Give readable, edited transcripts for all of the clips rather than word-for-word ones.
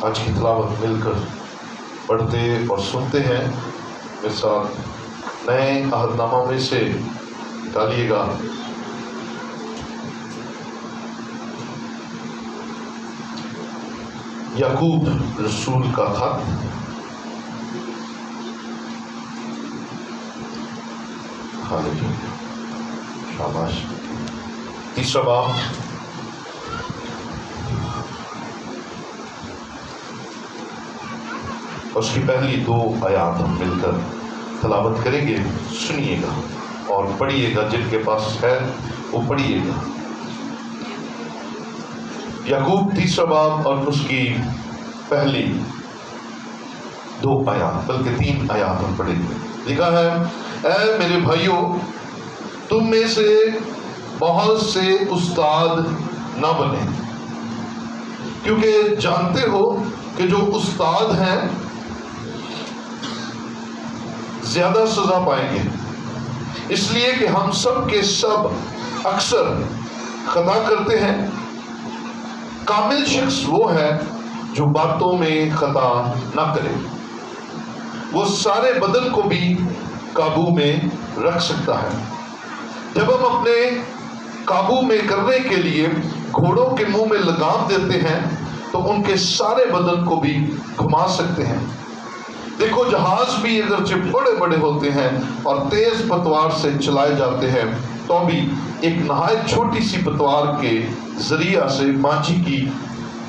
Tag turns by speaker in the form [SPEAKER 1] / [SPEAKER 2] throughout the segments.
[SPEAKER 1] آج کی تلاوت مل کر پڑھتے اور سنتے ہیں. میرے ساتھ نئے عہد نامہ میں سے نکالیے گا یعقوب رسول کا خط. شاباش. تیسرا باب اس کی پہلی 2 آیات ہم مل کر تلاوت کریں گے. سنیے گا اور پڑھیے گا، جن کے پاس ہے وہ پڑھیے گا. یعقوب تیسرا باب اور اس کی پہلی 2 آیات، بلکہ 3 آیات ہم پڑھیں گے. لکھا ہے: اے میرے بھائیو، تم میں سے بہت سے استاد نہ بنے، کیونکہ جانتے ہو کہ جو استاد ہیں زیادہ سزا پائیں گے. اس لیے کہ ہم سب کے سب اکثر خطا کرتے ہیں. کامل شخص وہ ہے جو باتوں میں خطا نہ کرے. وہ سارے بدن کو بھی قابو میں رکھ سکتا ہے. جب ہم اپنے قابو میں کرنے کے لیے گھوڑوں کے منہ میں لگام دیتے ہیں تو ان کے سارے بدن کو بھی گھما سکتے ہیں. دیکھو، جہاز بھی اگرچہ بڑے بڑے ہوتے ہیں اور تیز پتوار سے چلائے جاتے ہیں تو بھی ایک نہایت چھوٹی سی پتوار کے ذریعہ سے ماجی کی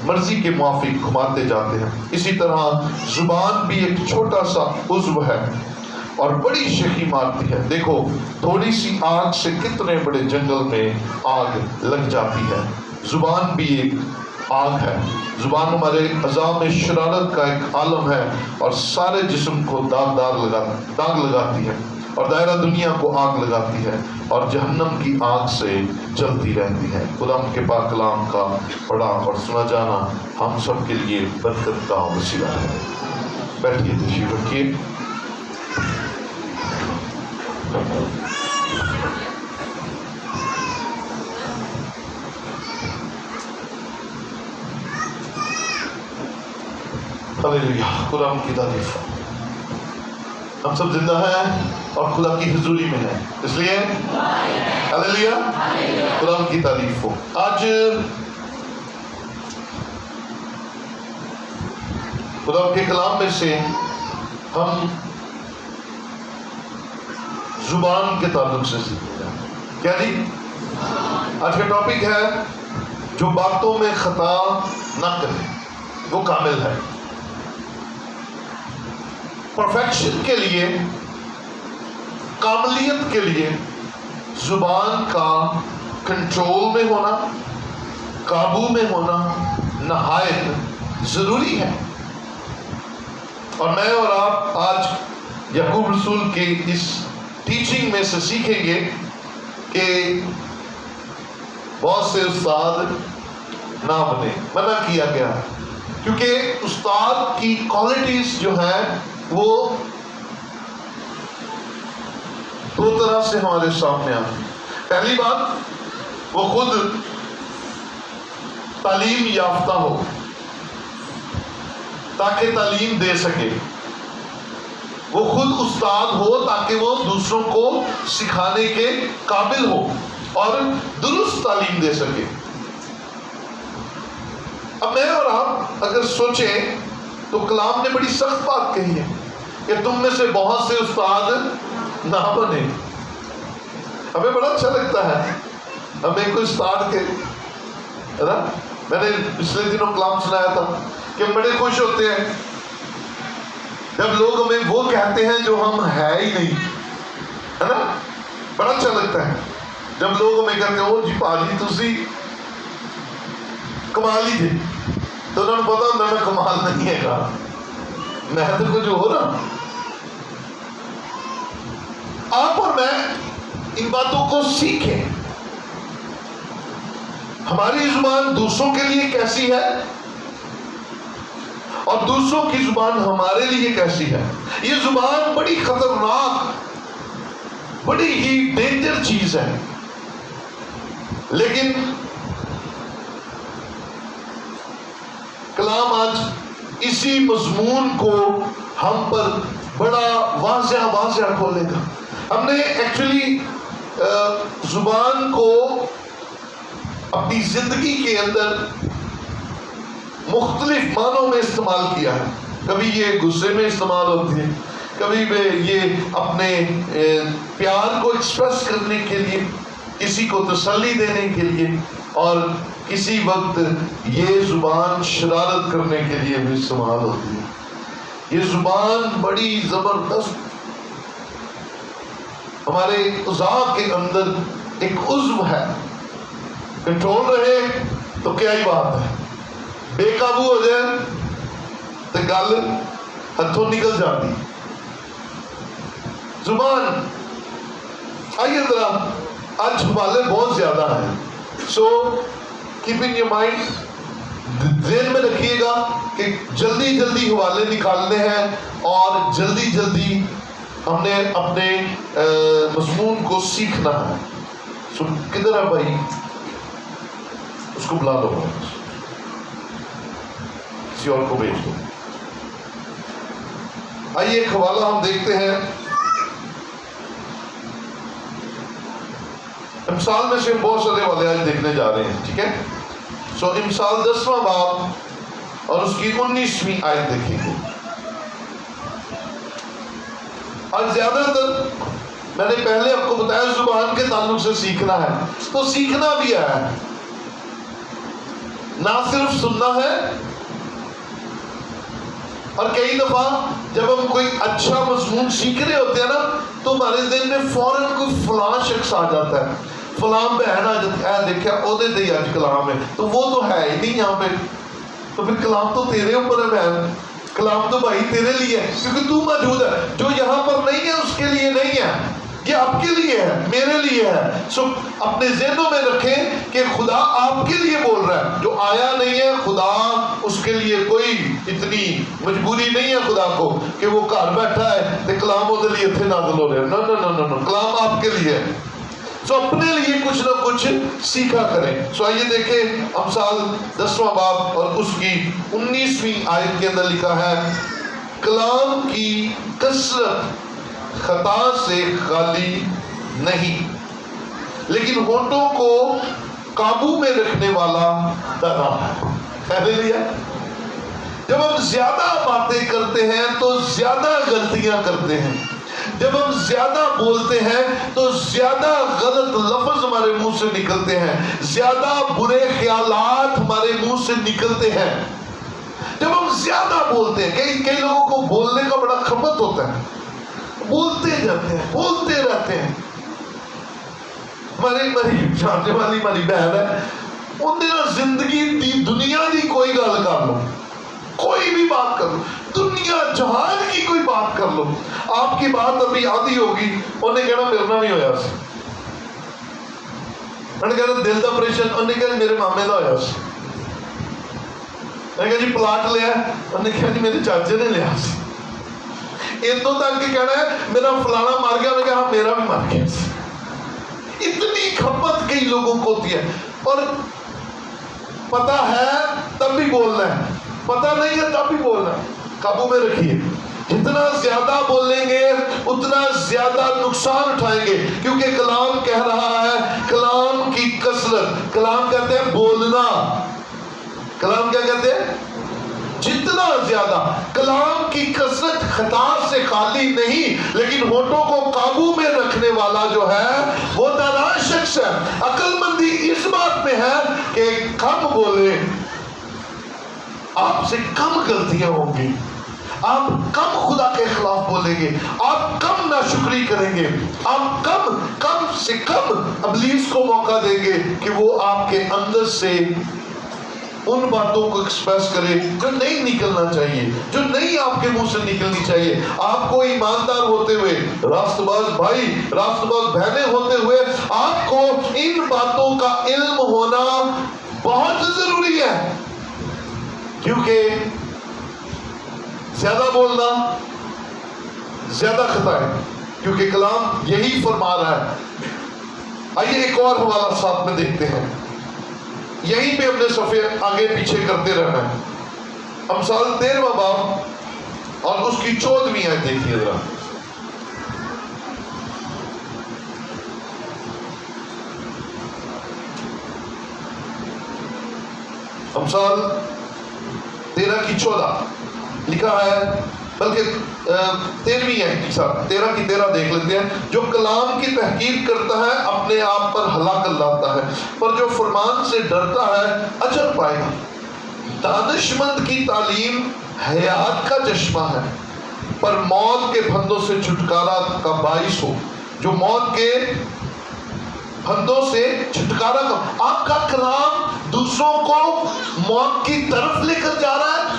[SPEAKER 1] مرضی کے موافق گھماتے جاتے ہیں. اسی طرح زبان بھی ایک چھوٹا سا عضو ہے اور بڑی شخی مارتی ہے. دیکھو، تھوڑی سی آگ سے کتنے بڑے جنگل میں آگ لگ جاتی ہے. زبان بھی ایک آگ ہے. زبان ہمارے اعضاء میں شرارت کا ایک عالم ہے اور سارے جسم کو داغ لگاتی ہے اور دائرہ دنیا کو آگ لگاتی ہے اور جہنم کی آگ سے جلتی رہتی ہے. خدا کے پاک کلام کا پڑھا اور سنا جانا ہم سب کے لیے برکت کا وسیلہ ہے. بیٹھیے، تشریف رکھیے. ہلیلویا. خدا کی تعریف. ہم سب زندہ ہیں اور خدا کی حضوری میں ہیں، اس لیے ہلیلویا. خدا کی تعریف ہو. آج خدا کے کلام میں سے ہم زبان کے تعلق سے سیکھیں گے. کیا جی؟ آج کا ٹاپک ہے جو باتوں میں خطا نہ کرے وہ کامل ہے. پرفیکشن کے لیے، کاملیت کے لیے زبان کا کنٹرول میں ہونا، قابو میں ہونا نہایت ضروری ہے. اور میں اور آپ آج یعقوب رسول کی اس ٹیچنگ میں سے سیکھیں گے کہ بہت سے استاد نہ بنے. منع کیا گیا کیونکہ استاد کی کوالٹیز جو ہیں وہ 2 طرح سے ہمارے سامنے آتی. پہلی بات، وہ خود تعلیم یافتہ ہو تاکہ تعلیم دے سکے. وہ خود استاد ہو تاکہ وہ دوسروں کو سکھانے کے قابل ہو اور درست تعلیم دے سکے. اب میں اور آپ اگر سوچیں تو کلام نے بڑی سخت بات کہی ہے کہ تم میں سے بہت سے استاد نہ بنے. ہمیں بڑا اچھا لگتا ہے ہمیں کوئی استاد کے، ہے نا. میں نے پچھلے دنوں کلام سنایا تھا کہ ہم بڑے خوش ہوتے ہیں جب لوگ ہمیں وہ کہتے ہیں جو ہم ہے ہی نہیں، ہے نا. بڑا اچھا لگتا ہے جب لوگ ہمیں کہتے ہیں او جی پاجی تسی کمال ہی تھے، تو انہوں نے پتا ہوتا میں کمال نہیں ہے گا، میں تو کچھ ہو رہا. آپ اور میں ان باتوں کو سیکھیں. ہماری زبان دوسروں کے لیے کیسی ہے اور دوسروں کی زبان ہمارے لیے کیسی ہے. یہ زبان بڑی خطرناک، بڑی ہی ڈینجر چیز ہے. لیکن کلام آج اسی مضمون کو ہم پر بڑا واضح کھولے گا. ہم نے ایکچولی زبان کو اپنی زندگی کے اندر مختلف معنوں میں استعمال کیا ہے. کبھی یہ غصے میں استعمال ہوتی ہے، کبھی یہ اپنے پیار کو ایکسپریس کرنے کے لیے، کسی کو تسلی دینے کے لیے، اور کسی وقت یہ زبان شرارت کرنے کے لیے بھی استعمال ہوتی ہے. یہ زبان بڑی زبردست ہمارے اعضاء کے اندر ایک عضو ہے. کنٹرول رہے تو کیا ہی بات ہے، بے قابو ہو جائے تو گل ہاتھوں نکل جاتی. زبان، آئیے ذرا، آج حوالے بہت زیادہ ہیں، so keep in your mind, ذہن میں رکھیے گا کہ جلدی حوالے نکالنے ہیں اور جلدی ہم نے اپنے مضمون کو سیکھنا ہے. سو کدھر ہے بھائی؟ اس کو بلا دو، کسی اور کو بھیج دو. آئیے ایک حوالہ ہم دیکھتے ہیں. امثال میں سے بہت سارے حوالے آج دیکھنے جا رہے ہیں، ٹھیک ہے؟ سو امثال 10واں باب اور اس کی 19ویں آیت دیکھیں گے. اور زیادہ تر میں نے پہلے آپ کو بتایا زبان کے تعلق سے سیکھنا ہے، تو سیکھنا بھی ہے، نہ صرف سننا ہے. اور کئی دفعہ جب ہم کوئی اچھا مضمون سیکھ رہے ہوتے ہیں نا، تو ہمارے ذہن میں فوراً کوئی فلاں شخص آ جاتا ہے، فلاں بہن آ جاتی ہے، دیکھا عہدے دے آج کلام ہے، تو وہ تو ہے ہی نہیں یہاں پہ. تو پھر کلام تو تیرے اوپر ہے بہن، کلام تو بھائی تیرے لیے ہے، کیونکہ تو موجود ہے. جو یہاں پر نہیں ہے اس کے لیے نہیں ہے، یہ آپ کے لیے ہے، میرے لیے ہے. سو اپنے ذہنوں میں رکھیں کہ خدا آپ کے لیے بول رہا ہے. جو آیا نہیں ہے، خدا اس کے لیے کوئی اتنی مجبوری نہیں ہے خدا کو کہ وہ گھر بیٹھا ہے تو کلام وہ لیے اتنے نازل ہو رہے ہیں. نو، کلام آپ کے لیے ہے. سو اپنے لیے کچھ نہ کچھ سیکھا کریں. سو آئیے دیکھیں امثال 10واں باب اور اس کی 19ویں آیت کے اندر لکھا ہے، کلام کی کثرت خطا سے خالی نہیں، لیکن ہونٹوں کو قابو میں رکھنے والا دانا ہے. ہاللیلویا. جب ہم زیادہ باتیں کرتے ہیں تو زیادہ غلطیاں کرتے ہیں. جب ہم زیادہ بولتے ہیں تو زیادہ غلط لفظ ہمارے منہ سے نکلتے ہیں، زیادہ برے خیالات ہمارے منہ سے نکلتے ہیں. جب ہم زیادہ بولتے ہیں، کئی لوگوں کو بولنے کا بڑا کھپت ہوتا ہے، بولتے جاتے ہیں، بولتے رہتے ہیں. ہماری جاننے والی ہماری بہن ہے، ان دنوں زندگی دی دنیا کی کوئی گل کر لو، کوئی بھی بات کر لو، دنیا جہان کی کوئی بات کر لو، آپ کی بات ابھی آدھی ہوگی، انہیں کہنا میرے نہ نہیں ہویا سی، انہیں کہنا دل دا آپریشن، انہیں کہنا میرے مامے دا ہویا سی، انہیں کہا جی پلاٹ لیا، انہیں کہا جی میرے چاچے نے لیا سی. اتوں تک کہ کہنا ہے میرا فلانا مر گیا، انہیں کہا میرا بھی مر گیا سی. اتنی کھپت کئی لوگوں کو ہوتی ہے. اور پتہ ہے تب بھی بولنا ہے، پتہ نہیں ہے تب بھی بولنا ہے. قابو میں رکھیے. جتنا زیادہ بولیں گے اتنا زیادہ نقصان اٹھائیں گے، کیونکہ کلام کہہ رہا ہے کلام کی کثرت. کلام کہتے ہیں بولنا. کلام کیا کہتے ہیں؟ جتنا زیادہ. کلام کی کثرت خطا سے خالی نہیں، لیکن ہونٹوں کو قابو میں رکھنے والا جو ہے وہ دانا شخص ہے. عقل مندی اس بات میں ہے کہ کم بولے، آپ سے کم غلطیاں ہوں گی، آپ کم خدا کے خلاف بولیں گے، آپ کم ناشکری کریں گے، آپ کم سے کم ابلیس کو موقع دیں گے کہ وہ آپ کے اندر سے ان باتوں کو ایکسپریس کرے جو نہیں نکلنا چاہیے، جو نہیں آپ کے منہ سے نکلنی چاہیے. آپ کو ایماندار ہوتے ہوئے، راست باز بھائی، راست باز بہنیں ہوتے ہوئے، آپ کو ان باتوں کا علم ہونا بہت ضروری ہے. کیونکہ زیادہ بولنا زیادہ خطا ہے، کیونکہ کلام یہی فرما رہا ہے. آئیے ایک اور حوالہ ساتھ میں دیکھتے ہیں. یہیں پہ اپنے صفحے آگے پیچھے کرتے رہنا ہے. امثال 13واں باب اور اس کی 14ویں آیت دیکھیے ذرا. امثال 13 کی 14 لکھا ہے، بلکہ 13ویں ہے، 13 کی 13 دیکھ لیتے ہیں. جو کلام کی تحقیق کرتا ہے اپنے آپ پر ہلاکت لاتا ہے، پر جو فرمان سے ڈرتا ہے اجر پائے گا. دانش مند کی تعلیم حیات کا چشمہ ہے، پر موت کے پھندوں سے چھٹکارا کا باعث ہو. جو موت کے پھندوں سے چھٹکارا کا، آپ کا کلام دوسروں کو موت کی طرف لے کر جا رہا ہے.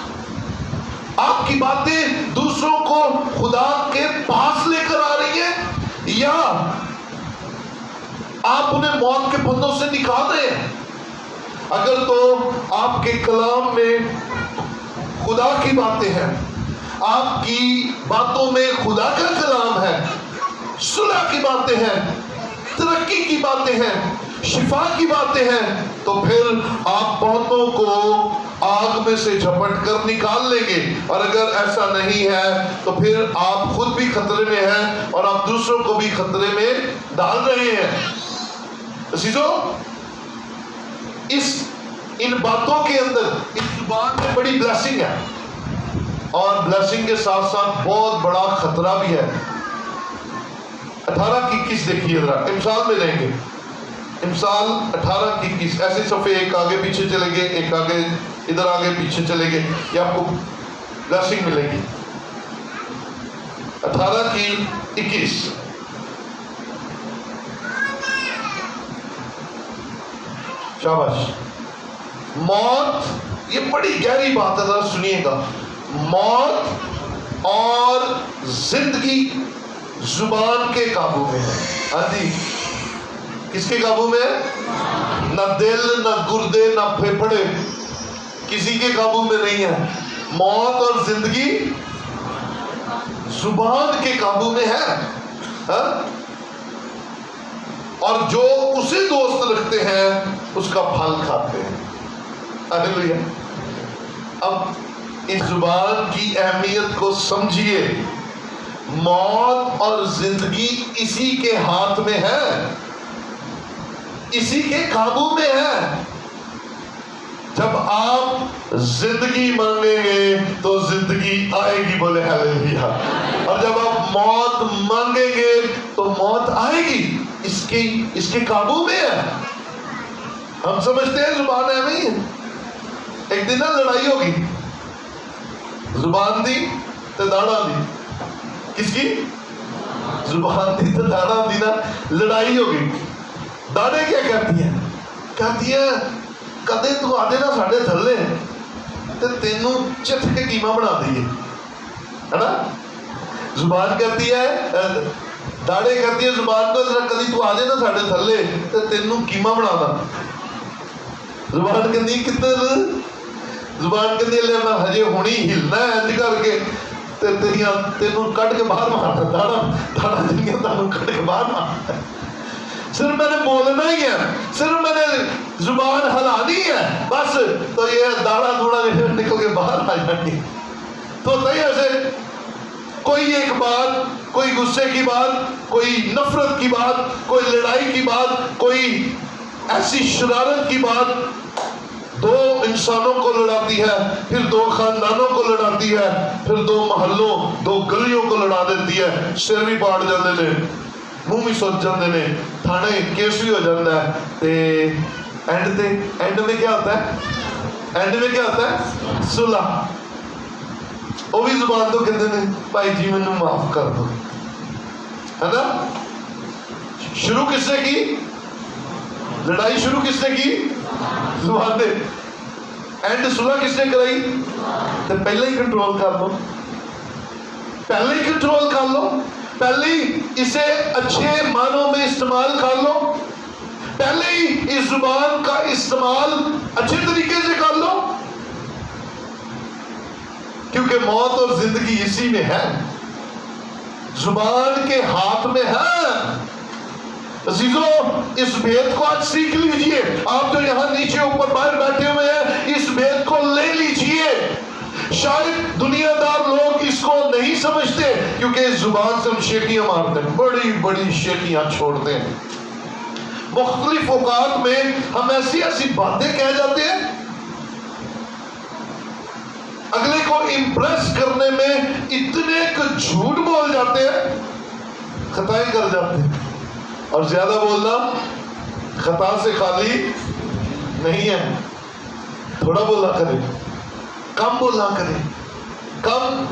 [SPEAKER 1] آپ کی باتیں دوسروں کو خدا کے پاس لے کر آ رہی ہیں، یا آپ انہیں موت کے پھندوں سے نکال رہے ہیں. اگر تو آپ کے کلام میں خدا کی باتیں ہیں، آپ کی باتوں میں خدا کا کلام ہے، صلح کی باتیں ہیں، ترقی کی باتیں ہیں، شفا کی باتیں ہیں، تو پھر آپ بہتوں کو آگ میں سے جھپٹ کر نکال لیں گے. اور اگر ایسا نہیں ہے تو پھر آپ خود بھی خطرے میں ہیں اور آپ دوسروں کو بھی خطرے میں ڈال رہے ہیں. عزیزو، ان باتوں کے اندر اس زبان میں بڑی بلیسنگ ہے، اور بلیسنگ کے ساتھ ساتھ بہت بڑا خطرہ بھی ہے. 18 کی 21 دیکھیے ذرا، امثال میں لیں گے. امثال 18 کی 21، ایسے صفحے ایک آگے پیچھے چلے گئے، ایک آگے ادھر آگے پیچھے چلے گئے، یہ آپ کو بلیسنگ ملے گی. 18 کی 21. شاباش. موت، یہ بڑی گہری بات ہے، ذرا سنیے گا. موت اور زندگی زبان کے قابو میں ہے. ہاں جی، کس کے قابو میں ہے؟ نہ دل، نہ گردے، نہ پھیپھڑے کسی کے قابو میں نہیں ہے. موت اور زندگی زبان کے قابو میں ہے. اور جو اسے دوست رکھتے ہیں اس کا پھل کھاتے ہیں. ہاللیلویا. اب اس زبان کی اہمیت کو سمجھیے. موت اور زندگی اسی کے ہاتھ میں ہے، اسی کے قابو میں ہے. جب آپ زندگی مانگیں گے تو زندگی آئے گی، بولے ہاللیلویا. اور جب آپ موت مانگیں گے تو موت آئے گی، اس کے قابو میں ہے. ہم سمجھتے ہیں زبان ہے نہیں. ایک دن نا لڑائی ہوگی، زبان دی تو داڑا دی. کس کی؟ زبان دی تو داڑا دی نا. لڑائی ہوگی. داڑے کیا کہتی ہیں؟ کہتی ہیں کدے تو آدھے نا ساڑھے تھلے تے تینوں چٹ کے قیمہ بنا دیئے، ہے نا. زبان کہتی ہے، داڑے کہتی ہے زبان کو، کدی تو آدھے نا ساڑھے تھلے تے تینوں قیمہ بنا دا. زبان کہتی کتنے، زبان کہتی ہے میں ہجے ہونی ہلنا ہے انج کر کے تینوں کٹ کے باہر مارنا. داڑا جنگیاں تینوں کٹ کے باہر مارنا. صرف میں نے بولنا ہی ہے، صرف میں نے زبان ہلانی ہے بس، تو یہ داڑا دوڑا نکل کے باہر آ جانی. تو ایسے کوئی ایک بات، کوئی غصے کی بات، کوئی نفرت کی بات، کوئی لڑائی کی بات، کوئی ایسی شرارت کی بات دو انسانوں کو لڑاتی ہے، پھر دو خاندانوں کو لڑاتی ہے، پھر دو محلوں، دو گلیوں کو لڑا دیتی ہے. سر بھی پاڑ جاندے نے، منہ بھی سوچ جاندے نے، تھانے کیس بھی ہو جاتا ہے. تے اینڈ میں کیا ہوتا ہے؟ اینڈ میں کیا ہوتا ہے؟ صلح. وہ بھی زبان تو کہتے ہیں بھائی جی میں نے معاف کر دو، ہے نا. شروع کس نے کی؟ لڑائی شروع کس نے کی؟ زبان نے. اینڈ صلح کس نے کرائی؟ تو پہلے ہی کنٹرول کر لو، پہلے ہی کنٹرول کر لو، پہلے ہی اسے اچھے معنوں میں استعمال کر لو، پہلے ہی اس زبان کا استعمال اچھے طریقے سے کر لو، کیونکہ موت اور زندگی اسی میں ہے، زبان کے ہاتھ میں ہے. عزیزو، اس بھید کو آج سیکھ لیجئے. آپ جو یہاں نیچے اوپر باہر بیٹھے ہوئے ہیں، اس بھید کو لے لیجئے. شاید دنیا دار لوگ اس کو نہیں سمجھتے کیونکہ اس زبان سے ہم شیخیاں مارتے ہیں، بڑی بڑی شیخیاں چھوڑتے ہیں، مختلف اوقات میں ہم ایسی ایسی باتیں کہہ جاتے ہیں، اگلے کو امپریس کرنے میں اتنے جھوٹ بول جاتے ہیں، خطائیں کر جاتے ہیں. اور زیادہ بولنا خطا سے خالی نہیں ہے. تھوڑا بولا کرے، کم بولا کرے، کم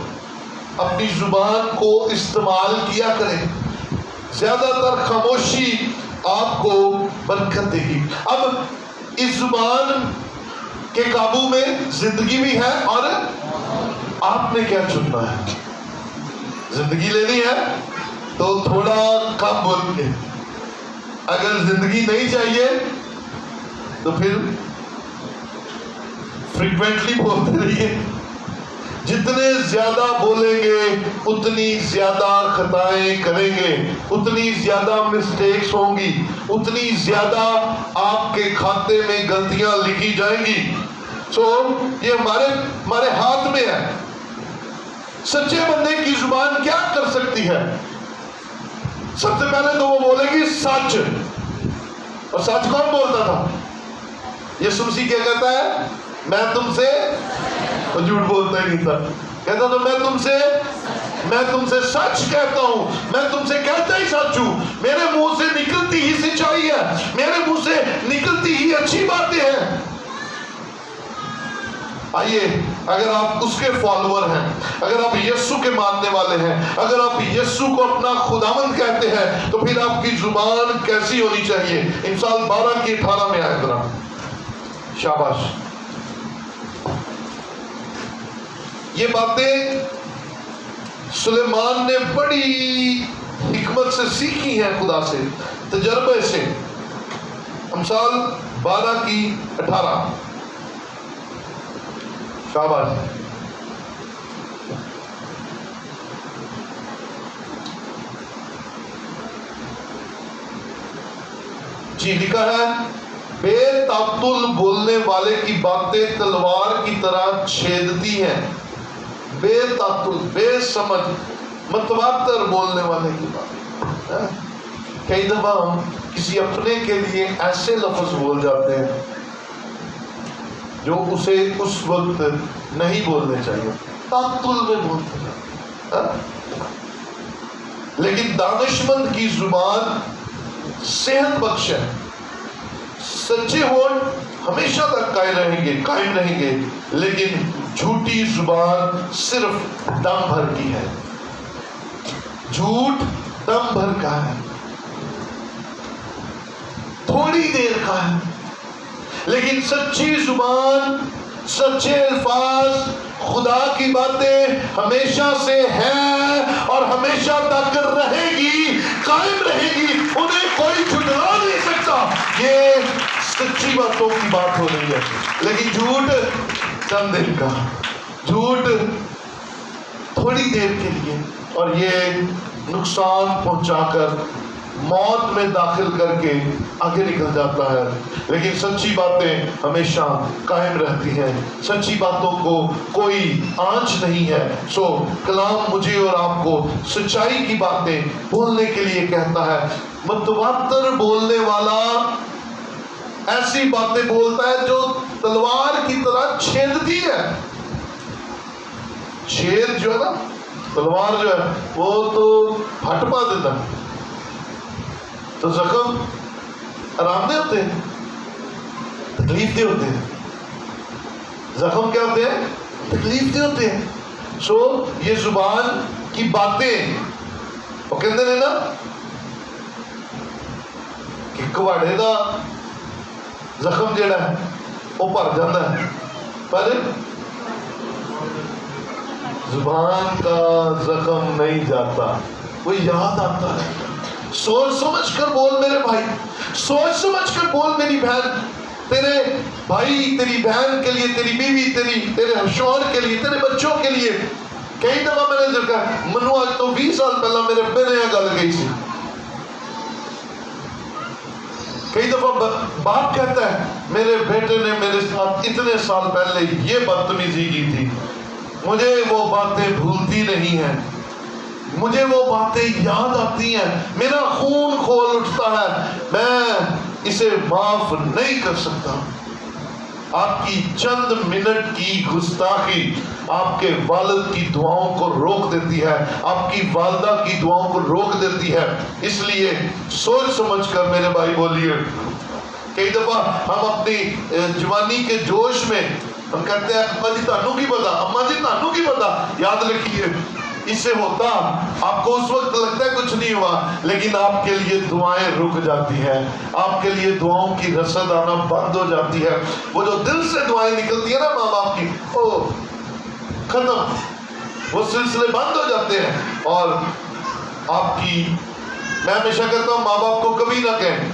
[SPEAKER 1] اپنی زبان کو استعمال کیا کرے. زیادہ تر خاموشی آپ کو برکت دے گی. اب اس زبان کے قابو میں زندگی بھی ہے اور آپ نے کیا چننا ہے. زندگی لینی ہے تو تھوڑا کم بول کے، اگر زندگی نہیں چاہیے تو پھر فریکوینٹلی بولتے رہیے. جتنے زیادہ بولیں گے اتنی زیادہ خطائیں کریں گے، اتنی زیادہ مسٹیکس ہوں گی، اتنی زیادہ آپ کے کھاتے میں غلطیاں لکھی جائیں گی. سو یہ ہمارے ہاتھ میں ہے. سچے بندے کی زبان کیا کر سکتی ہے؟ سب سے پہلے تو وہ بولے گی سچ. اور سچ کون بولتا تھا؟ یسوع مسیح کیا کہتا ہے؟ میں تم سے، وہ جھوٹ بولتا ہی نہیں تھا، کہتا تھا میں تم سے سچ کہتا ہوں، میں تم سے کہتا ہی سچ ہوں. میرے منہ سے نکلتی ہی سچائی ہے، میرے منہ سے نکلتی ہی اچھی باتیں ہیں. آئیے، اگر آپ اس کے فالوور ہیں، اگر آپ یسوع کے ماننے والے ہیں، اگر آپ یسوع کو اپنا خداوند کہتے ہیں، تو پھر آپ کی زبان کیسی ہونی چاہیے؟ امثال 12:18 میں آئے ذرا. شاباش. یہ باتیں سلیمان نے بڑی حکمت سے سیکھی ہیں، خدا سے، تجربے سے. امثال 12:18. شاباش. جی لکھا ہے، بے تعطل بولنے والے کی باتیں تلوار کی طرح چھیدتی ہیں. بے تعطل، بے سمجھ، متواتر بولنے والے کی بات. کئی دفعہ ہم کسی اپنے کے لیے ایسے لفظ بول جاتے ہیں جو اسے اس وقت نہیں بولنے چاہیے، تعطل میں بولتے ہیں. لیکن دانشمند کی زبان صحت بخش ہے. سچے ہونٹ ہمیشہ تک قائم رہیں گے، لیکن جھوٹی زبان صرف دم بھر کی ہے. جھوٹ دم بھر کا ہے، تھوڑی دیر کا ہے. لیکن سچی زبان، سچے الفاظ، خدا کی باتیں ہمیشہ سے ہیں اور ہمیشہ تک رہے گی، قائم رہے گی. انہیں کوئی چھٹلا نہیں سکتا. یہ سچی باتوں کی بات ہو رہی ہے. لیکن جھوٹ چند دن کا، جھوٹ تھوڑی دیر کے لیے، اور یہ نقصان پہنچا کر موت میں داخل کر کے آگے نکل جاتا ہے. لیکن سچی باتیں ہمیشہ قائم رہتی ہیں، سچی باتوں کو کوئی آنچ نہیں ہے. سو کلام مجھے اور آپ کو سچائی کی باتیں بولنے کے لیے کہتا ہے. متواتر بولنے والا ایسی باتیں بولتا ہے جو تلوار کی طرح چھیدتی ہے. چھید جو ہے نا، تلوار جو ہے وہ تو پھٹ پا دیتا ہے، تو زخم آرام دہ ہوتے ہیں، تکلیف دہ ہوتے ہیں. زخم کیا ہوتے ہیں؟ تکلیف دہ ہوتے ہیں. سو یہ زبان کی باتیں، وہ کہتے ہیں نا کہ کواڑے دا زخم جڑا ہے وہ بھر جاتا ہے، پر زبان کا زخم نہیں جاتا، وہ یاد آتا ہے. سوچ سمجھ کر بول میرے بھائی، سوچ سمجھ کر بول میری بہن. تیرے بھائی، تیری بہن کے لیے، تیری بیوی، تیرے شوہر کے لیے، تیرے بچوں کے لیے. کئی دفعہ میں نے دیکھا، منو آج تو 20 سال پہلا میرے ابے نے یہ گل کہی سی. کئی دفعہ باپ کہتا ہے میرے بیٹے نے میرے ساتھ اتنے سال پہلے یہ بدتمیزی کی تھی. مجھے وہ باتیں بھولتی نہیں ہیں، مجھے وہ باتیں یاد آتی ہیں، میرا خون کھول اٹھتا ہے، میں اسے معاف نہیں کر سکتا۔ آپ کی چند منٹ کی گستاخی آپ کے والد کی دعاؤں کو روک دیتی ہے، آپ کی والدہ کی دعاؤں کو روک دیتی ہے۔ اس لیے سوچ سمجھ کر میرے بھائی بولیے۔ کئی دفعہ ہم اپنی جوانی کے جوش میں ہم کہتے ہیں اماں جی تانوں کی پتا، اماں جی تانوں کی پتا۔ یاد رکھیے اس سے ہوتا، آپ کو اس وقت لگتا ہے کچھ نہیں ہوا، لیکن آپ کے لیے دعائیں رک جاتی ہیں، آپ کے لیے دعاؤں کی رسد آنا بند ہو جاتی ہے۔ وہ جو دل سے دعائیں نکلتی ہیں نا ماں باپ کی، وہ ختم، وہ سلسلے بند ہو جاتے ہیں۔ اور آپ کی، میں ہمیشہ کہتا ہوں ماں باپ کو کبھی نہ کہیں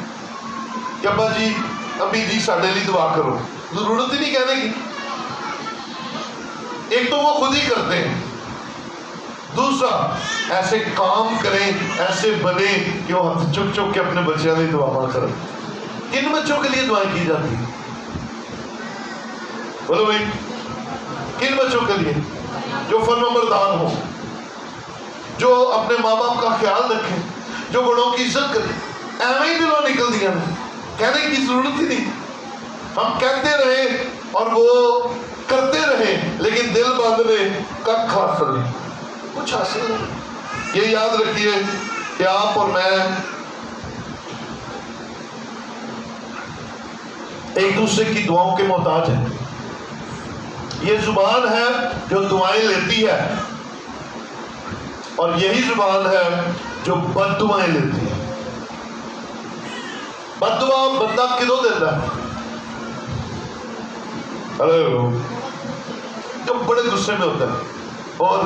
[SPEAKER 1] کہ ابا جی امی جی ساڈے لیے دعا کرو، ضرورت ہی نہیں کہنے کی۔ ایک تو وہ خود ہی کرتے ہیں، دوسرا ایسے کام کریں، ایسے بنے کہ وہ چپ چپ کے اپنے بچوں کی دعا ماں کریں۔ کن بچوں کے لیے دعائیں کی جاتی ہیں؟ بولو بھائی، کن بچوں کے لیے؟ جو فرمانبردار ہوں، جو اپنے ماں باپ کا خیال رکھیں، جو بڑوں کی عزت کریں۔ ایویں ہی دلوں نکل دیا نا، کہنے کی ضرورت ہی نہیں، ہم کہتے رہے اور وہ کرتے رہے، لیکن دل باندھنے کب حاصل نہیں، کچھ حاصل نہیں۔ یہ یاد رکھیے کہ آپ اور میں ایک دوسرے کی دعاؤں کے محتاج ہیں۔ یہ زبان ہے جو دعائیں لیتی ہے، اور یہی زبان ہے جو بد دعائیں لیتی ہے۔ بد دعا بندہ کدوں دیتا ہے؟ ہلو، جو بڑے غصے میں ہوتا ہے اور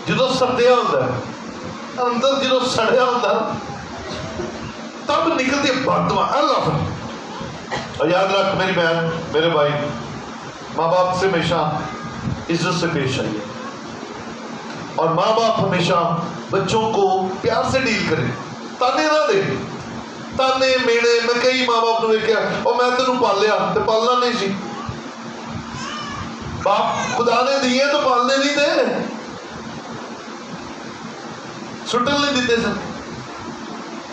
[SPEAKER 1] جدو سڑیا ہوتا ہے، اندر جدو سڑیا ہوتا ہے تب نکلتی ہے بد دعا۔ اللہ اور یاد رکھ میری بہن، میرے بھائی، ماں باپ سے ہمیشہ عزت سے پیش آئیے، اور ماں باپ ہمیشہ بچوں کو پیار سے ڈیل کریں، تانے نہ دے، تانے میڑے۔ میں کئی ماں باپ نے دیکھا اور میں تینوں پالیا تو پالنا نہیں سی، باپ خدا نے دیے تو پالنے نہیں دے، سٹن نہیں دیتے سن،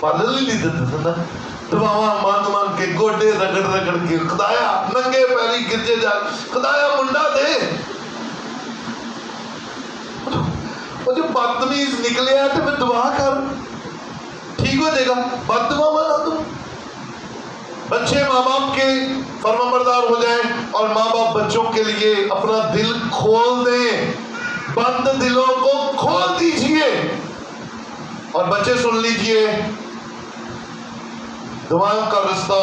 [SPEAKER 1] پالن نہیں دیتے سن، دعاواں مان مان کے گوڈے رگڑ رگڑ کے خدایا ننگے پیری گرجے جا، خدایا منڈا دے۔ وہ جو بدتمیز نکلے ہے تو پھر دعا کر، ٹھیک ہو جائے گا۔ بد دعا والا تم، بچے ماں باپ کے فرمانبردار ہو جائیں اور ماں باپ بچوں کے لیے اپنا دل کھول دیں، بند دلوں کو کھول دیجئے۔ اور بچے سن لیجئے، دعاؤں کا رستہ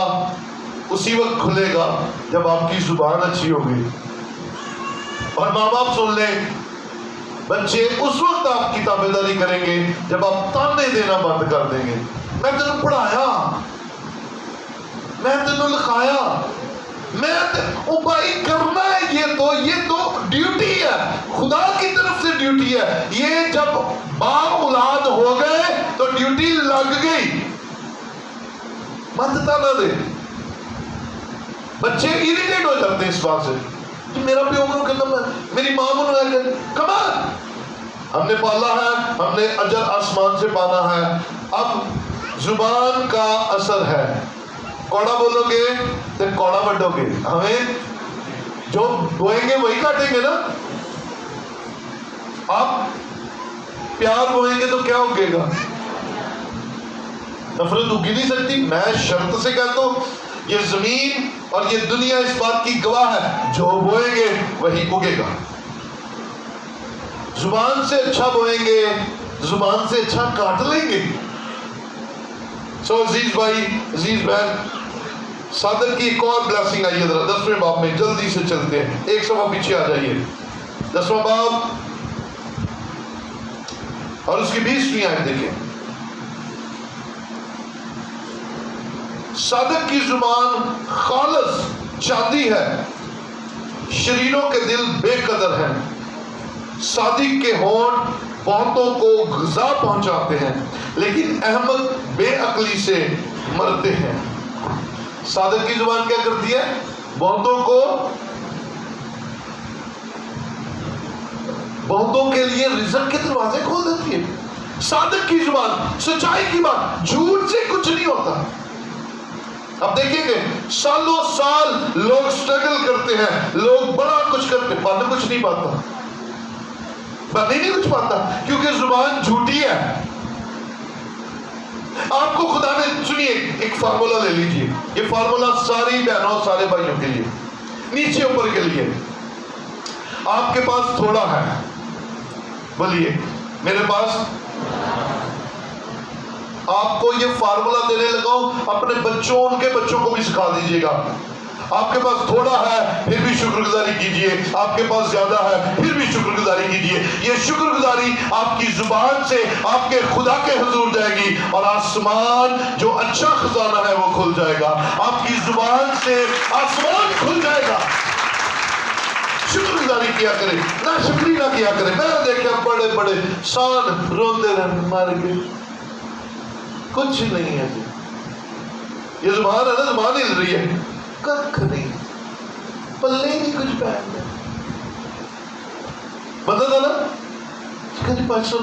[SPEAKER 1] اسی وقت کھلے گا جب آپ کی زبان اچھی ہوگی۔ اور ماں باپ سن لیں، بچے اس وقت آپ کی تابع داری کریں گے جب آپ تانے دینا بند کر دیں گے۔ میں تینوں پڑھایا، میں تینوں لکھایا، او بھائی کرنا ہے، یہ تو ڈیوٹی ہے، خدا کی طرف سے ڈیوٹی ہے۔ یہ جب باپ اولاد ہو گئے تو ڈیوٹی لگ گئی، مت تانا دے۔ بچے اریٹیٹ ہو جاتے ہیں اس بات سے کہ میرا پیو منو کہتا ہے، میری ماں منو ہے، کمان ہم نے پالا ہے، ہم نے اجر آسمان سے پانا ہے۔ اب زبان کا اثر ہے، کوڑا بولو گے تو کوڑا بٹو گے، ہمیں جو بوئیں گے وہی کاٹیں گے نا۔ آپ پیار بوئیں گے تو کیا اگے گا؟ نفرت اگی نہیں سکتی۔ میں شرط سے کہتا ہوں، یہ زمین اور یہ دنیا اس بات کی گواہ ہے، جو بوئیں گے وہی اگے گا۔ زبان سے اچھا بوئیں گے، زبان سے اچھا کاٹ لیں گے۔ سو عزیز بھائی، عزیز بہن، صادق کی ایک اور بلیسنگ آئیے ذرا 10ویں باب میں، جلدی سے چلتے ہیں، ایک صفحہ پیچھے آ جائیے، 10واں باب اور اس کی 20ویں آیت دیکھیں۔ صادق کی زبان خالص چاندی ہے، شریروں کے دل بے قدر ہیں۔ صادق کے ہونٹ بہتوں کو غذا پہنچاتے ہیں، لیکن احمق بے عقلی سے مرتے ہیں۔ صادق کی زبان کیا کرتی ہے؟ بہتوں کو بہتوں کے لیے رزق کے دروازے کھول دیتی ہے. صادق کی زبان، سچائی کی بات، جھوٹ سے کچھ نہیں ہوتا. اب دیکھیں گے سالوں سال لوگ سٹرگل کرتے ہیں، لوگ بڑا کچھ کرتے ہیں، بن کچھ نہیں پاتا، بن ہی نہیں کچھ پاتا، کیونکہ زبان جھوٹی ہے. آپ کو خدا نے، سنیے ایک فارمولا لے لیجئے، یہ فارمولا ساری بہنوں سارے بھائیوں کے لیے، نیچے اوپر کے لیے. آپ کے پاس تھوڑا ہے، بولیے میرے پاس. آپ کو یہ فارمولا دینے لگا ہوں، اپنے بچوں، ان کے بچوں کو بھی سکھا دیجیے گا. آپ کے پاس تھوڑا ہے پھر بھی شکر گزاری کیجئے، آپ کے پاس زیادہ ہے پھر بھی شکر گزاری کیجئے. یہ شکر گزاری آپ کی زبان سے آپ کے خدا کے حضور جائے گی، اور آسمان جو اچھا خزانہ ہے وہ کھل جائے گا. آپ کی زبان سے آسمان کھل جائے گا. شکر گزاری کیا کرے، نہ شکری نہ کیا کرے. میں نے دیکھا بڑے بڑے سان روندے رہے، مر گئے، کچھ نہیں ہے. یہ زبان ہے نا، زبان ہل رہی ہے، ککھ نہیں، پلے نہیں کچھ پہن لے. بندہ تھا نا کہ 500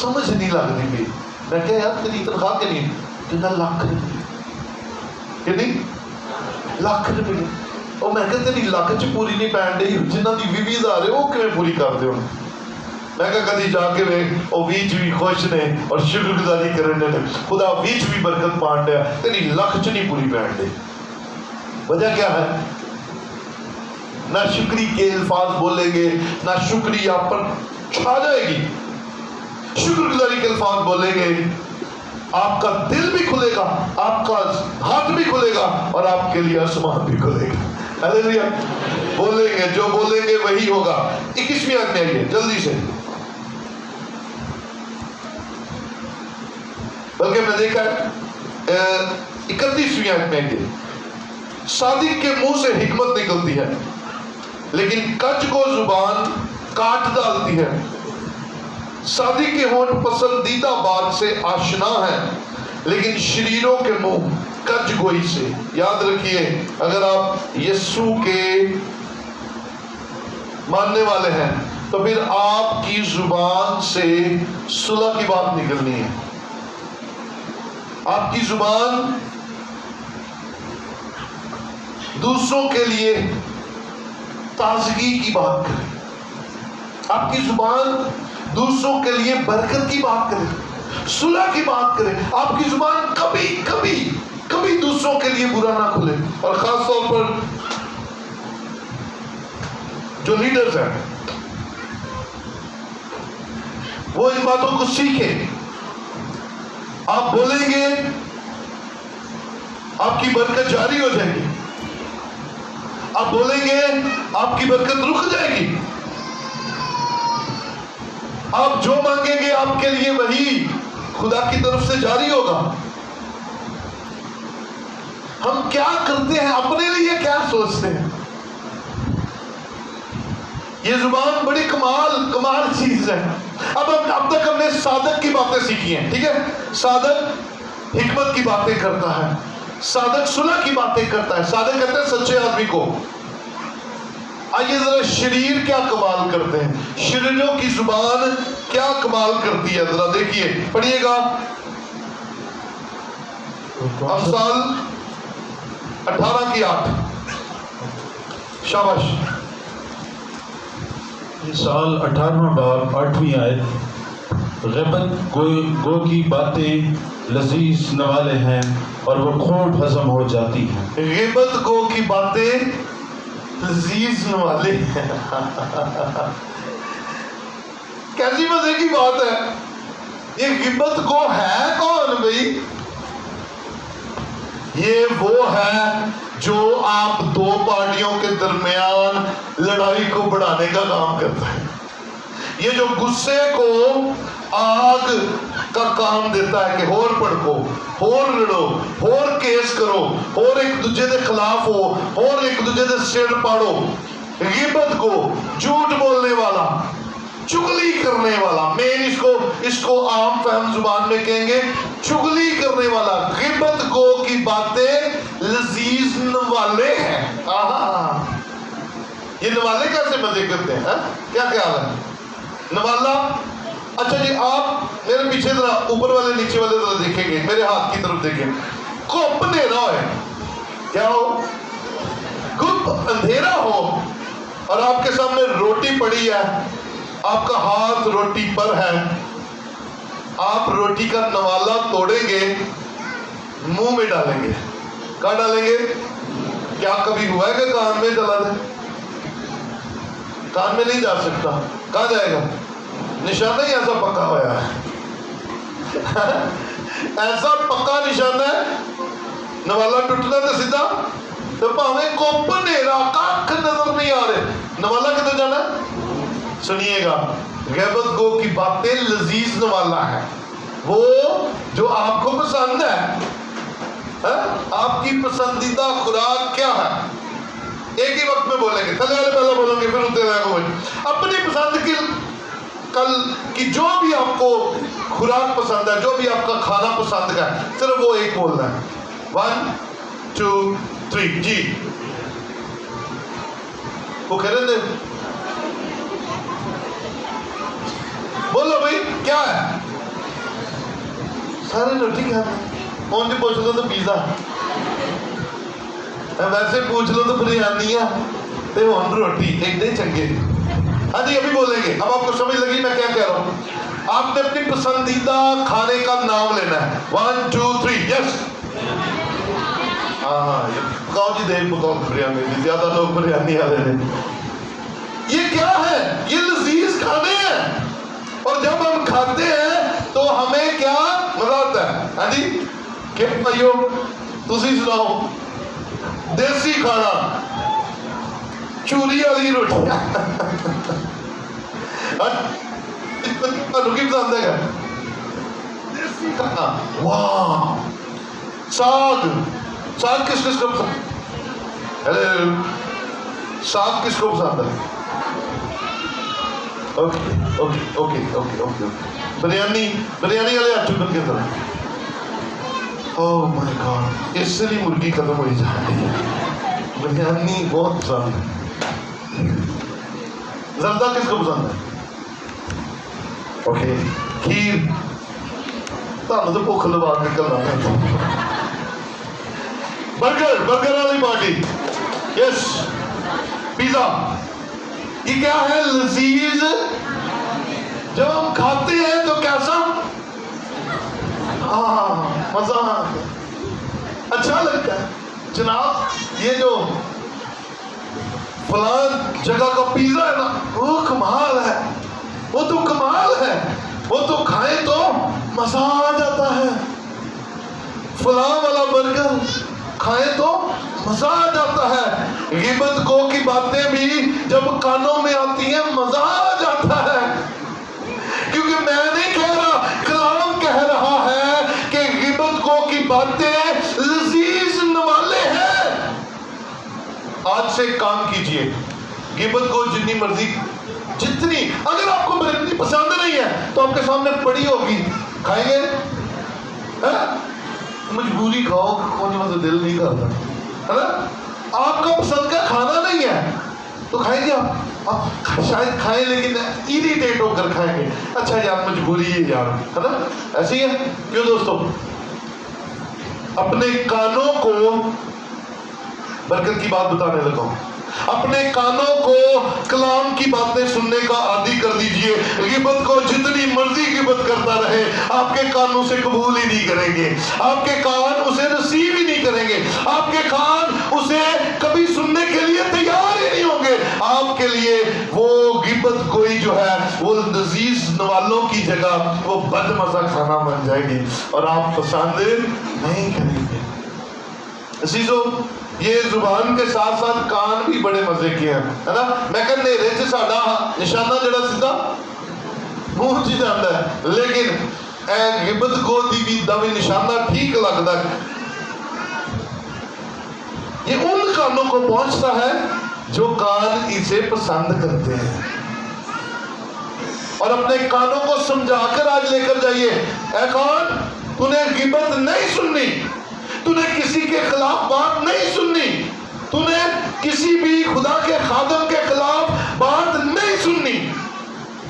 [SPEAKER 1] سمجھ نہیں لگ رہی میری. میں کہا یار تیری تنخواہ کے نہیں، کہنا لاکھ روپے. کہ نہیں لاکھ روپے. اور میں کہا تیری لاکھ چ پوری نہیں پہن رہی، جنہ دی 20,000 ہے وہ کیوں پوری کر دے. میں کہا کدی جا کے وے وہ ویچ بھی خوش نے اور شکر گزاری کرنے نے، خدا ویچ بھی برکت پان دیا، تیری لاکھ چ نہیں پوری پہن دے. وجہ کیا ہے؟ نہ شکری کے الفاظ بولیں گے، نہ شکری آپ پر چھا جائے گی. شکر گزاری کے الفاظ بولیں گے، آپ کا دل بھی کھلے گا، آپ کا ہاتھ بھی کھلے گا، اور آپ کے لیے آسمان بھی کھلے گا. ہاللیلویہ. بولیں گے، جو بولیں گے وہی ہوگا. 21ویں آیت میں آئیے جلدی سے. بلکہ میں دیکھا ہے 31ویں آیت میں آئیے. صادق کے منہ سے حکمت نکلتی ہے، لیکن کج کو زبان کاٹ ڈالتی ہے. صادق کے ہونٹ پسندیدہ بات سے آشنا ہے، لیکن شریروں کے منہ کج گوئی سے. یاد رکھیے، اگر آپ یسوع کے ماننے والے ہیں تو پھر آپ کی زبان سے صلح کی بات نکلنی ہے. آپ کی زبان دوسروں کے لیے تازگی کی بات کرے، آپ کی زبان دوسروں کے لیے برکت کی بات کرے، صلح کی بات کرے. آپ کی زبان کبھی کبھی کبھی دوسروں کے لیے برا نہ کھلے. اور خاص طور پر جو لیڈرز ہیں وہ ان باتوں کو سیکھیں. آپ بولیں گے آپ کی برکت جاری ہو جائے گی، آپ بولیں گے آپ کی برکت رک جائے گی. آپ جو مانگیں گے آپ کے لیے وہی خدا کی طرف سے جاری ہوگا. ہم کیا کرتے ہیں، اپنے لیے کیا سوچتے ہیں. یہ زبان بڑی کمال چیز ہے. اب تک ہم نے صادق کی باتیں سیکھی ہیں، ٹھیک ہے. صادق حکمت کی باتیں کرتا ہے، صادق صلح کی باتیں کرتا ہے، صادق کہتے ہیں سچے آدمی کو. آئیے ذرا شریر کیا کمال کرتے ہیں، شریروں کی زبان کیا کمال کرتی ہے، ذرا دیکھیے، پڑھیے گا. امثال 18:8. شاباش.
[SPEAKER 2] مثال 18واں باب 8ویں آیت. غیبت گو کی باتیں لذیذ نوالے ہیں اور وہ کھوٹ ہضم ہو جاتی ہیں.
[SPEAKER 1] غیبت گو کی باتیں لذیذ نوالے ہیں. کیسی مزے کی بات ہے. یہ غیبت گو ہے کون بھائی؟ یہ وہ ہے جو آپ دو پارٹیوں کے درمیان لڑائی کو بڑھانے کا کام کرتا ہے. یہ جو غصے کو آگ کا کام دیتا ہے کہ ہور پڑکو، ہور لڑو، ہور کیس کرو، ہور ایک دوجے دے خلاف ہو، ہور ایک دوجے دے سر پاڑو. غیبت کو جھوٹ بولنے والا، چگلی کرنے والا، مین اس کو عام فہم زبان میں کہیں گے چگلی کرنے والا. غیبت گو کی باتیں لذیذ نوالے ہیں. یہ نوالے کیسے مزے کرتے ہیں؟ کیا خیال ہے؟ نوالا. اچھا جی آپ میرے پیچھے ذرا اوپر والے نیچے والے ذرا دیکھیں گے, میرے ہاتھ کی طرف دیکھیں. گپ اندھیرا ہے, کیا ہو, گپ اندھیرا ہو, اور آپ کے سامنے روٹی پڑی ہے, آپ کا ہاتھ روٹی پر ہے, آپ روٹی کا نوالا توڑیں گے, منہ میں ڈالیں گے. کہاں ڈالیں گے؟ کیا کبھی ہوا ہے کہ کان میں چلا دیں؟ کان میں نہیں جا سکتا. کہاں جائے گا؟ نشانہ ہی ایسا پکا ہوا ہے. ایسا پکا نشانہ ہے, نوالا ٹوٹنا تو سیدھا, تو پاویں کوپ نیرا کاکھ نظر نہیں آ رہے, نوالا کدھر جانا ہے؟ سنیے گا, غیبت گو کی باتیں لذیذ نوالا ہے, وہ جو آپ کو پسند ہے. آپ کی پسندیدہ خوراک کیا ہے؟ ایک ہی وقت میں بولیں گے, تھلے والے پہلے بولیں گے پھر اتنے رہے گا. اپنی پسند کی کل کی جو بھی آپ کو خوراک پسند ہے, جو بھی آپ کا کھانا پسند ہے, صرف وہ ایک بولنا ہے. 1 2 3 جی. وہ کہہ رہے تھے بولو بھائی کیا ہے؟ سارے روٹی کھاتے ہیں. کون جی پوچھ لو تو پیزا, ویسے پوچھ لو تو بریانی ہے, روٹی ایک دن چنگے. ہاں جی ابھی بولیں گے. اب آپ کو سمجھ لگی میں کیا کہہ رہا ہوں؟ آپ نے اپنی پسندیدہ کھانے کا نام لینا ہے. 1 2 3 یس. ہاں پکاؤ جی, دے پکاؤ بریانی. زیادہ لوگ بریانی آ رہے ہیں. یہ کیا ہے؟ یہ لذیذ کھانے ہیں, اور جب ہم کھاتے ہیں تو ہمیں کیا مزہ آتا ہے؟ ہاں جی کہ بھائیو تسی سناؤ, دیسی کھانا, چوری والی روٹی. کی پسند ہے دیسی کھانا. واہ, ساگ. ساگ کس کس کو پسند؟ ہیلو, ساگ کس کو پسند ہے؟ Okay okay okay okay okay. Biryani, biryani والے ہاتھ چکن کے طرح. اوہ مائی گاڈ, اس سے بھی مرغی ختم ہوئی جا رہی ہے. بریانی بہت پسند ہے. زردہ کس کو پسند ہے؟ اوکے. کھیر, تمہیں تو بھوک لوا نکلنا ہے. برگر, برگر والی پارٹی. یس. پیزا. یہ کیا ہے؟ لذیذ. جب ہم کھاتے ہیں تو کیسا مزہ اچھا لگتا ہے. جناب یہ جو فلان جگہ کا پیزا ہے نا, وہ کمال ہے, وہ تو کمال ہے, وہ تو کھائیں تو مزہ آ جاتا ہے. فلان والا برگر کھائیں تو مزہ آ جاتا ہے. غیبت گو کی باتیں بھی جب کانوں میں آتی ہیں مزہ آ جاتا ہے. کیونکہ میں نہیں کہہ رہا, کلام کہہ رہا ہے کہ غیبت گو کی باتیں لذیذ نوالے ہیں. آج سے کام کیجئے, غیبت گو جتنی مرضی, جتنی, اگر آپ کو بریانی پسند نہیں ہے تو آپ کے سامنے پڑی ہوگی, کھائیں گے؟ مجبوری کھاؤ, کھانے میں تو دل نہیں کرتا ہے نا. آپ کا پسند کا کھانا نہیں ہے تو کھائیں گے آپ شاید کھائیں, لیکن ایریٹیٹ ہو کر کھائیں گے. اچھا یار مجبوری ہے یار, ہے نا, ایسی ہے. کیوں دوستوں؟ اپنے کانوں کو برکت کی بات بتانے لگا ہوں. اپنے کانوں کو کلام کی باتیں سننے کا عادی کر دیجئے. غیبت کو جتنی مرضی غیبت کرتا رہے, آپ کے کان اسے قبول ہی نہیں کریں گے, آپ کے کان اسے ریسیو ہی نہیں کریں گے, آپ کے کان اسے کبھی سننے کے لیے تیار ہی نہیں ہوں گے. آپ کے لیے وہ غیبت کوئی جو ہے وہ لذیذ نوالوں کی جگہ وہ بد مزہ کھانا بن جائے گی, اور آپ پسند نہیں کریں گے. عزیزو, یہ زبان کے ساتھ ساتھ کان بھی بڑے مزے کے ہیں, ہے نا. میں کہ نیرے سے ساڈا نشانہ جڑا سیدھا منہ چ جاندا ہے, لیکن اے غیبت گو دی دا بھی نشانہ ٹھیک لگدا ہے. یہ ان کانوں کو پہنچتا ہے جو کان اسے پسند کرتے ہیں. اور اپنے کانوں کو سمجھا کر آج لے کر جائیے, اے کان تو نے غیبت نہیں سننی, تو نے کسی کے خلاف بات نہیں سننی, تو نے کسی بھی خدا کے خادم کے خلاف بات نہیں سننی.